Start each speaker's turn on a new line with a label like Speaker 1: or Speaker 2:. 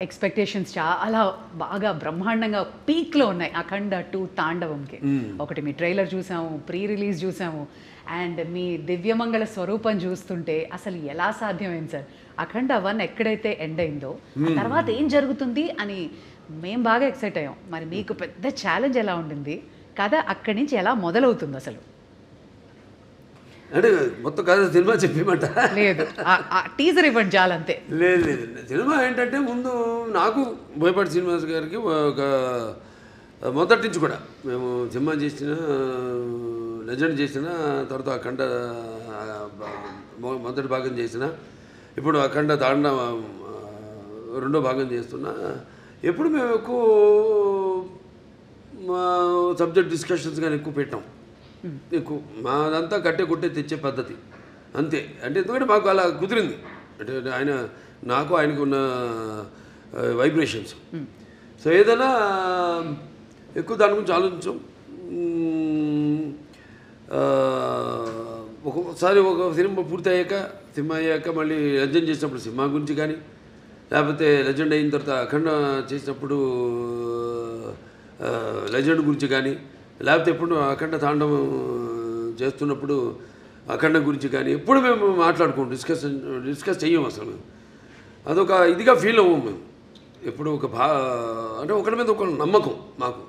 Speaker 1: Expectations చాలా బాగా బ్రహ్మాండంగా పీక్‌లో ఉన్నాయి. 'అఖండ 2' తాండవంకి. ఒకటి మీ ట్రైలర్ చూసాము, ప్రీ రిలీజ్ చూసాము. అండ్ మీ దివ్యమంగళ స్వరూపం చూస్తుంటే అసలు ఎలా సాధ్యమైంది సార్? 'అఖండ 1' ఎక్కడైతే ఎండ్ అయిందో ఆ తర్వాత ఏం జరుగుతుంది అని మేము బాగా ఎక్సైట్ అయ్యాం. మరి మీకు పెద్ద ఛాలెంజ్ ఎలా ఉండింది? కథ అక్కడి నుంచి ఎలా మొదలవుతుంది అసలు?
Speaker 2: అంటే మొత్తం కథ సినిమా చెప్పమంట
Speaker 1: లేదు, టీజర్ ఇవ్వండి చాలంతే.
Speaker 2: లేదు లేదు సినిమా ఏంటంటే ముందు నాకు బోయపాటి శ్రీనివాస్ గారికి ఒక మొదటి నుంచి కూడా మేము సినిమా చేసిన లెజెండ్ చేసిన తర్వాత అఖండ మొదటి భాగం చేసిన ఇప్పుడు అఖండ తాండ రెండో భాగం చేస్తున్నా. ఎప్పుడు మేము ఎక్కువ సబ్జెక్ట్ డిస్కషన్స్ కానీ ఎక్కువ పెట్టాం. ఎక్కువ మాదంతా కట్టే కొట్టే తెచ్చే పద్ధతి అంతే. అంటే ఎందుకంటే మాకు అలా కుదిరింది. అంటే ఆయన నాకు ఆయనకు ఉన్న వైబ్రేషన్స్. సో ఏదైనా ఎక్కువ దాని గురించి ఆలోచించాం. ఒక్కొక్కసారి ఒక సినిమా పూర్తి అయ్యాక మళ్ళీ లెజెండ్ చేసినప్పుడు సినిమా గురించి కానీ, లేకపోతే లెజెండ్ అయిన తర్వాత అఖండ చేసినప్పుడు లెజెండ్ గురించి కానీ, లేకపోతే ఎప్పుడు అఖండ తాండవం చేస్తున్నప్పుడు అఖండ గురించి కానీ ఎప్పుడు మేము మాట్లాడుకోం, డిస్కస్ చెయ్యం అసలు. మేము అదొక ఇదిగా ఫీల్ అవ్వం మేము ఎప్పుడు. అంటే ఒకరి మీద ఒక నమ్మకం మాకు.